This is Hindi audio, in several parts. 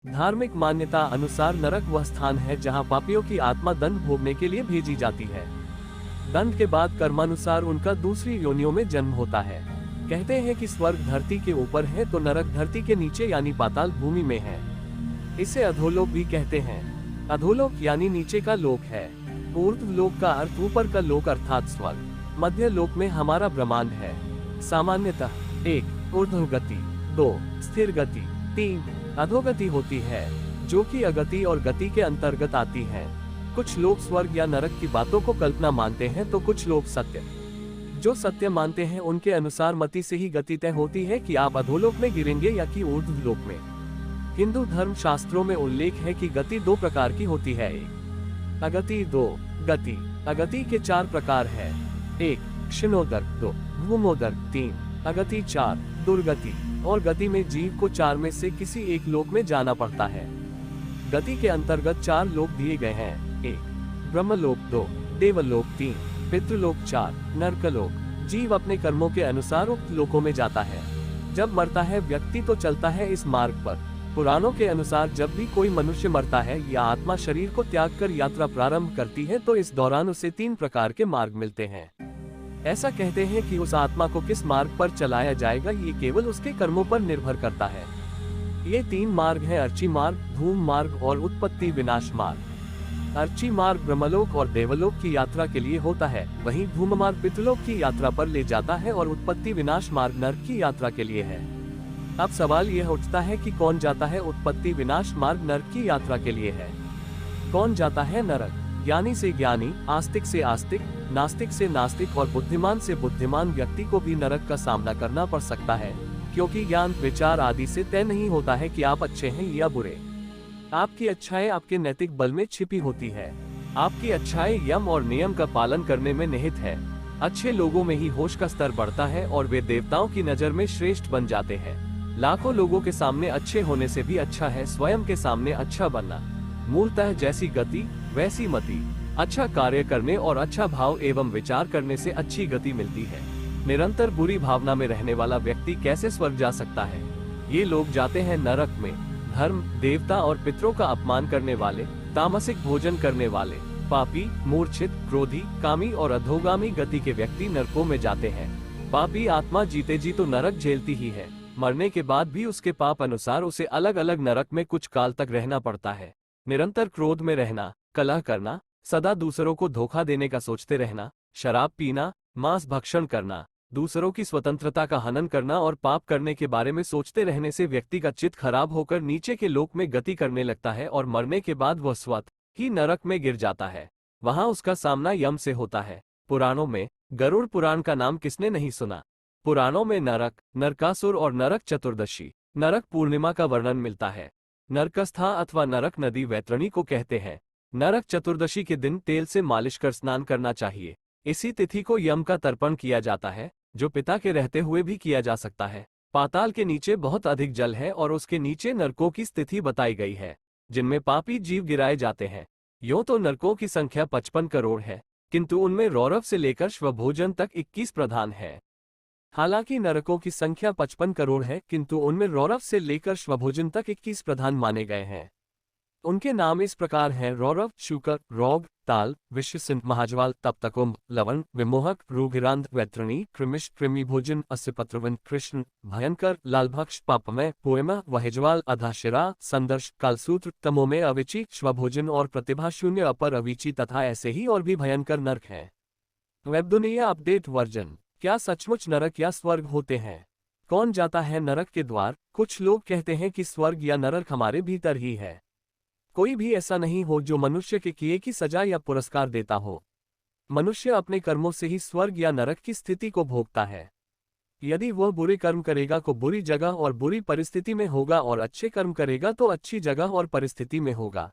धार्मिक मान्यता अनुसार नरक वह स्थान है जहां पापियों की आत्मा दंड भोगने के लिए भेजी जाती है। दंड के बाद कर्मानुसार उनका दूसरी योनियों में जन्म होता है। कहते हैं कि स्वर्ग धरती के ऊपर है तो नरक धरती के नीचे यानी पाताल भूमि में है। इसे अधोलोक भी कहते हैं। अधोलोक यानी नीचे का लोक है। ऊर्ध्व लोक का अर्थ ऊपर का लोक अर्थात स्वर्ग। मध्य लोक में हमारा ब्रह्मांड है। सामान्यतः 1 ऊर्ध्व गति, 2 स्थिर गति, 3 अधोगति होती है, जो कि अगति और गति के अंतर्गत आती है। कुछ लोग स्वर्ग या नरक की बातों को कल्पना मानते हैं तो कुछ लोग सत्य। जो सत्य मानते हैं उनके अनुसार मति से ही गति तय होती है कि आप अधोलोक में गिरेंगे या कि ऊर्ध्व लोक में। हिंदू धर्म शास्त्रों में उल्लेख है कि गति 2 प्रकार की होती है। 1 अगति, 2 गति। अगति के 4 प्रकार है। 1 क्षीणोदक, 2 भूमोदक, 3 अगति, 4 दुर्गति। और गति में जीव को 4 में से किसी एक लोक में जाना पड़ता है। गति के अंतर्गत 4 लोक दिए गए हैं। 1 ब्रह्मलोक, 2 देवलोक, 3 पितृलोक, 4 नरकलोक। जीव अपने कर्मों के अनुसार उक्त लोकों में जाता है। जब मरता है व्यक्ति तो चलता है इस मार्ग पर। पुराणों के अनुसार जब भी कोई मनुष्य मरता है या आत्मा शरीर को त्याग कर यात्रा प्रारंभ करती है तो इस दौरान उसे 3 प्रकार के मार्ग मिलते हैं। ऐसा कहते हैं कि उस आत्मा को किस मार्ग पर चलाया जाएगा ये केवल उसके कर्मों पर निर्भर करता है। ये 3 मार्ग हैं: अर्ची मार्ग, धूम मार्ग और उत्पत्ति विनाश मार्ग। अर्ची मार्ग ब्रह्मलोक और देवलोक की यात्रा के लिए होता है, वहीं धूम मार्ग पितृलोक की यात्रा पर ले जाता है और उत्पत्ति विनाश मार्ग नरक की यात्रा के लिए है। अब सवाल यह उठता है कि कौन जाता है उत्पत्ति विनाश मार्ग नरक की यात्रा के लिए है। कौन जाता है नरक? ज्ञानी से ज्ञानी, आस्तिक से आस्तिक, नास्तिक से नास्तिक और बुद्धिमान से बुद्धिमान व्यक्ति को भी नरक का सामना करना पड़ सकता है, क्योंकि ज्ञान विचार आदि से तय नहीं होता है कि आप अच्छे हैं या बुरे। आपकी अच्छाई आपके नैतिक बल में छिपी होती है। आपकी अच्छाई यम और नियम का पालन करने में निहित है। अच्छे लोगों में ही होश का स्तर बढ़ता है और वे देवताओं की नजर में श्रेष्ठ बन जाते हैं। लाखों लोगों के सामने अच्छे होने से भी अच्छा है स्वयं के सामने अच्छा बनना। मूलतः जैसी गति वैसी मति। अच्छा कार्य करने और अच्छा भाव एवं विचार करने से अच्छी गति मिलती है। निरंतर बुरी भावना में रहने वाला व्यक्ति कैसे स्वर्ग जा सकता है? ये लोग जाते हैं नरक में। धर्म, देवता और पितरों का अपमान करने वाले, तामसिक भोजन करने वाले, पापी, मूर्छित, क्रोधी, कामी और अधोगामी गति के व्यक्ति नरकों में जाते हैं। पापी आत्मा जीते जी तो नरक झेलती ही है, मरने के बाद भी उसके पाप अनुसार उसे अलग अलग नरक में कुछ काल तक रहना पड़ता है। निरंतर क्रोध में रहना, कलह करना, सदा दूसरों को धोखा देने का सोचते रहना, शराब पीना, मांस भक्षण करना, दूसरों की स्वतंत्रता का हनन करना और पाप करने के बारे में सोचते रहने से व्यक्ति का चित्त खराब होकर नीचे के लोक में गति करने लगता है और मरने के बाद वह स्वतः ही नरक में गिर जाता है। वहां उसका सामना यम से होता है। पुराणों में गरुड़ पुराण का नाम किसने नहीं सुना? पुराणों में नरक, नरकासुर और नरक चतुर्दशी, नरक पूर्णिमा का वर्णन मिलता है। नरकस्था अथवा नरक नदी वैतरणी को कहते हैं। नरक चतुर्दशी के दिन तेल से मालिश कर स्नान करना चाहिए। इसी तिथि को यम का तर्पण किया जाता है, जो पिता के रहते हुए भी किया जा सकता है। पाताल के नीचे बहुत अधिक जल है और उसके नीचे नरकों की स्थिति बताई गई है, जिनमें पापी जीव गिराए जाते हैं। यूं तो नरकों की संख्या 55 करोड़ है, किंतु उनमें रौरव से लेकर श्वभोजन तक 21 प्रधान है। हालांकि नरकों की संख्या 55 करोड़ है, किंतु उनमें रौरव से लेकर श्वभोजन तक 21 प्रधान माने गए हैं। उनके नाम इस प्रकार हैं: रौरव, शूकर, रौग, ताल, विश्वसिंह, महाज्वाल, तप्तकुंभ, लवण, विमोहक, रुगिरांध, वैतरणी, कृमिश, कृमिभोजन, अस्यपत्रवन, कृष्ण, भयंकर, लालभक्ष, पापमय, पोएमा, वहेज्वाल, अधाशिरा, संदर्श, कालसूत्र, तमोमय, अविची, श्वभोजन और प्रतिभाशून्य अपर अविची तथा ऐसे ही और भी भयंकर नरक हैं। वेब दुनिया अपडेट वर्जन। क्या सचमुच नरक या स्वर्ग होते हैं? कौन जाता है नरक के द्वार? कुछ लोग कहते हैं कि स्वर्ग या नरक हमारे भीतर ही है। कोई भी ऐसा नहीं हो जो मनुष्य के किए की सजा या पुरस्कार देता हो। मनुष्य अपने कर्मों से ही स्वर्ग या नरक की स्थिति को भोगता है। यदि वह बुरे कर्म करेगा तो बुरी जगह और बुरी परिस्थिति में होगा और अच्छे कर्म करेगा तो अच्छी जगह और परिस्थिति में होगा।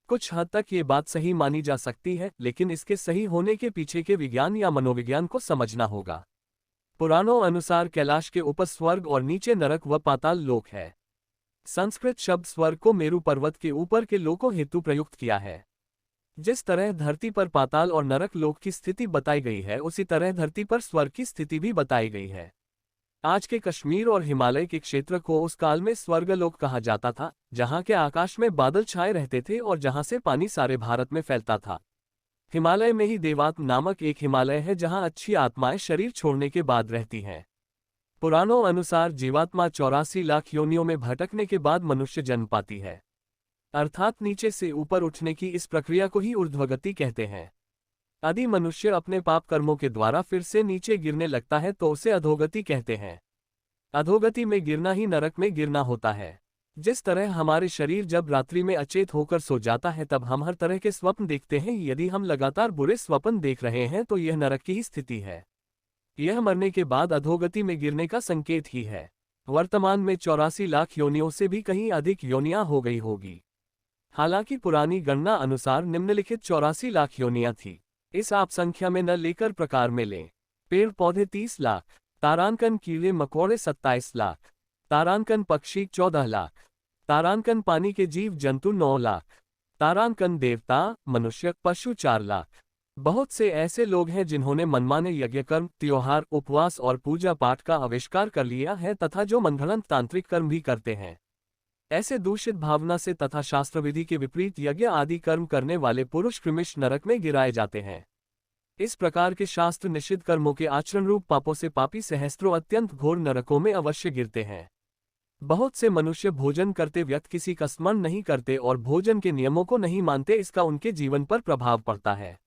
कुछ हद तक ये बात सही मानी जा सकती है, लेकिन इसके सही होने के पीछे के विज्ञान या मनोविज्ञान को समझना होगा। पुराणों अनुसार कैलाश के ऊपर स्वर्ग और नीचे नरक व पाताल लोक है। संस्कृत शब्द स्वर्ग को मेरु पर्वत के ऊपर के लोकों हेतु प्रयुक्त किया है। जिस तरह धरती पर पाताल और नरक लोक की स्थिति बताई गई है, उसी तरह धरती पर स्वर्ग की स्थिति भी बताई गई है। आज के कश्मीर और हिमालय के क्षेत्र को उस काल में स्वर्गलोक कहा जाता था, जहाँ के आकाश में बादल छाए रहते थे और जहाँ से पानी सारे भारत में फैलता था। हिमालय में ही देवात्म नामक एक हिमालय है, जहाँ अच्छी आत्माएं शरीर छोड़ने के बाद रहती हैं। पुराणों अनुसार जीवात्मा 84 लाख योनियों में भटकने के बाद मनुष्य जन्म पाती है, अर्थात नीचे से ऊपर उठने की इस प्रक्रिया को ही ऊर्ध्वगति कहते हैं। यदि मनुष्य अपने पाप कर्मों के द्वारा फिर से नीचे गिरने लगता है तो उसे अधोगति कहते हैं। अधोगति में गिरना ही नरक में गिरना होता है। जिस तरह हमारे शरीर जब रात्रि में अचेत होकर सो जाता है तब हम हर तरह के स्वप्न देखते हैं, यदि हम लगातार बुरे स्वप्न देख रहे हैं तो यह नरक की ही स्थिति है। यह मरने के बाद अधोगति में गिरने का संकेत ही है। वर्तमान में 84 लाख योनियों से भी कहीं अधिक योनियां हो गई होगी। हालांकि पुरानी गणना अनुसार निम्नलिखित 84 लाख योनियां थी। इस आप संख्या में न लेकर प्रकार में लें। पेड़ पौधे 30 लाख, तारांकन कीड़े मकोड़े 27 लाख, तारांकन पक्षी 14 लाख, तारांकन पानी के जीव जंतु 9 लाख, तारांकन देवता मनुष्य पशु 4 लाख। बहुत से ऐसे लोग हैं जिन्होंने मनमाने यज्ञ कर्म, त्योहार, उपवास और पूजा पाठ का आविष्कार कर लिया है तथा जो मनगढ़ंत तांत्रिक कर्म भी करते हैं। ऐसे दूषित भावना से तथा शास्त्र विधि के विपरीत यज्ञ आदि कर्म करने वाले पुरुष क्रमिश नरक में गिराए जाते हैं। इस प्रकार के शास्त्र निषिद्ध कर्मों के आचरण रूप पापों से पापी सहस्त्रों अत्यंत घोर नरकों में अवश्य गिरते हैं। बहुत से मनुष्य भोजन करते व्यक्त किसी का स्मरण नहीं करते और भोजन के नियमों को नहीं मानते, इसका उनके जीवन पर प्रभाव पड़ता है।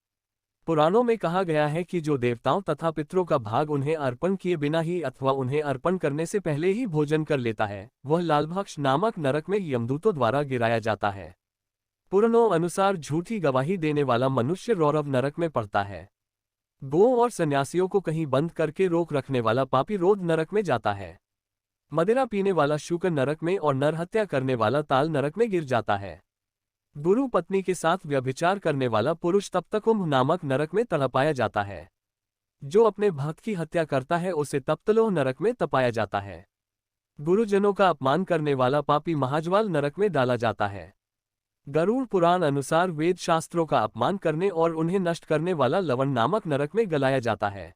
पुराणों में कहा गया है कि जो देवताओं तथा पितरों का भाग उन्हें अर्पण किए बिना ही अथवा उन्हें अर्पण करने से पहले ही भोजन कर लेता है, वह लालभक्ष नामक नरक में यमदूतों द्वारा गिराया जाता है। पुराणों अनुसार झूठी गवाही देने वाला मनुष्य रौरव नरक में पड़ता है। गो और सन्यासियों को कहीं बंद करके रोक रखने वाला पापी रोध नरक में जाता है। मदिरा पीने वाला शूकर नरक में और नरहत्या करने वाला ताल नरक में गिर जाता है। गुरु पत्नी के साथ व्यभिचार करने वाला पुरुष तप्तकुंभ नामक नरक में तड़पाया जाता है। जो अपने भक्त की हत्या करता है उसे तप्तलोह नरक में तपाया जाता है। गुरुजनों का अपमान करने वाला पापी महाज्वाल नरक में डाला जाता है। गरुड़ पुराण अनुसार वेद शास्त्रों का अपमान करने और उन्हें नष्ट करने वाला लवण नामक नरक में गलाया जाता है।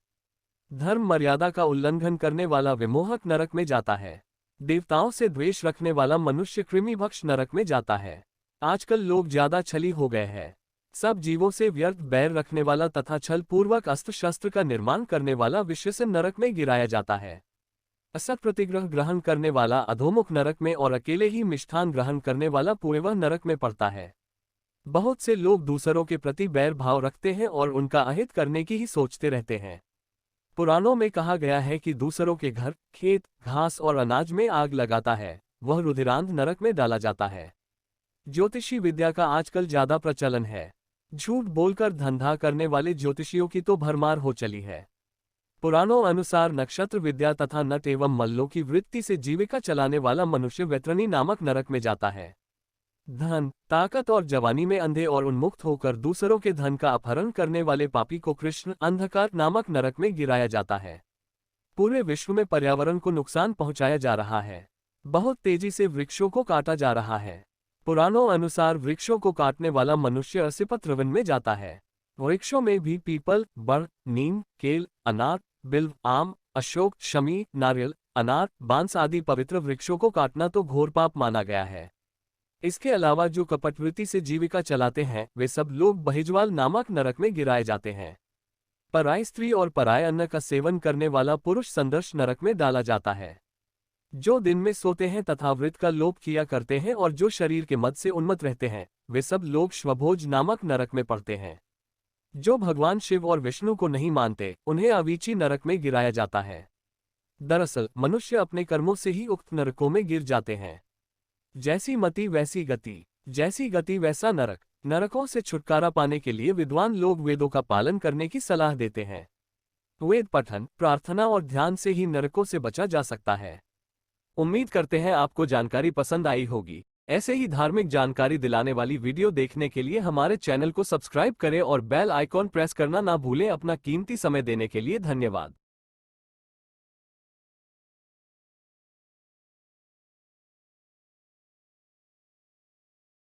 धर्म मर्यादा का उल्लंघन करने वाला विमोहक नरक में जाता है। देवताओं से द्वेष रखने वाला मनुष्य कृमिभक्ष नरक में जाता है। आजकल लोग ज्यादा छली हो गए हैं। सब जीवों से व्यर्थ बैर रखने वाला तथा छल पूर्वक अस्त्र शस्त्र का निर्माण करने वाला विश्व नरक में गिराया जाता है। असत प्रतिग्रह ग्रहण करने वाला अधोमुख नरक में और अकेले ही मिष्ठान ग्रहण करने वाला पूर्व नरक में पड़ता है। बहुत से लोग दूसरों के प्रति बैर भाव रखते हैं और उनका अहित करने की ही सोचते रहते हैं। पुराणों में कहा गया है कि दूसरों के घर, खेत, घास और अनाज में आग लगाता है, वह रुधिरांध नरक में डाला जाता है। ज्योतिषी विद्या का आजकल ज्यादा प्रचलन है। झूठ बोलकर धंधा करने वाले ज्योतिषियों की तो भरमार हो चली है। पुराणों अनुसार नक्षत्र विद्या तथा नट एवं मल्लों की वृत्ति से जीविका चलाने वाला मनुष्य वैतरणी नामक नरक में जाता है। धन, ताकत और जवानी में अंधे और उन्मुक्त होकर दूसरों के धन का अपहरण करने वाले पापी को कृष्ण अंधकार नामक नरक में गिराया जाता है। पूरे विश्व में पर्यावरण को नुकसान पहुंचाया जा रहा है। बहुत तेजी से वृक्षों को काटा जा रहा है। पुराणों अनुसार वृक्षों को काटने वाला मनुष्य असिपत रवन में जाता है। वृक्षों में भी पीपल, बड़, नीम, केल, अनार, बिल्व, आम, अशोक, शमी, नारियल, अनार, बांस आदि पवित्र वृक्षों को काटना तो घोर पाप माना गया है। इसके अलावा जो कपटवृत्ति से जीविका चलाते हैं वे सब लोग बहिज्वाल नामक नरक में गिराए जाते हैं। पराई स्त्री और पराय अन्न का सेवन करने वाला पुरुष संदर्श नरक में डाला जाता है। जो दिन में सोते हैं तथा वृत्त का लोप किया करते हैं और जो शरीर के मद से उन्मत्त रहते हैं वे सब लोग श्वभोज नामक नरक में पड़ते हैं। जो भगवान शिव और विष्णु को नहीं मानते उन्हें अवीची नरक में गिराया जाता है। दरअसल मनुष्य अपने कर्मों से ही उक्त नरकों में गिर जाते हैं। जैसी मति वैसी गति, जैसी गति वैसा नरक। नरकों से छुटकारा पाने के लिए विद्वान लोग वेदों का पालन करने की सलाह देते हैं। वेद पठन, प्रार्थना और ध्यान से ही नरकों से बचा जा सकता है। उम्मीद करते हैं आपको जानकारी पसंद आई होगी। ऐसे ही धार्मिक जानकारी दिलाने वाली वीडियो देखने के लिए हमारे चैनल को सब्सक्राइब करें और बेल आइकॉन प्रेस करना ना भूलें। अपना कीमती समय देने के लिए धन्यवाद।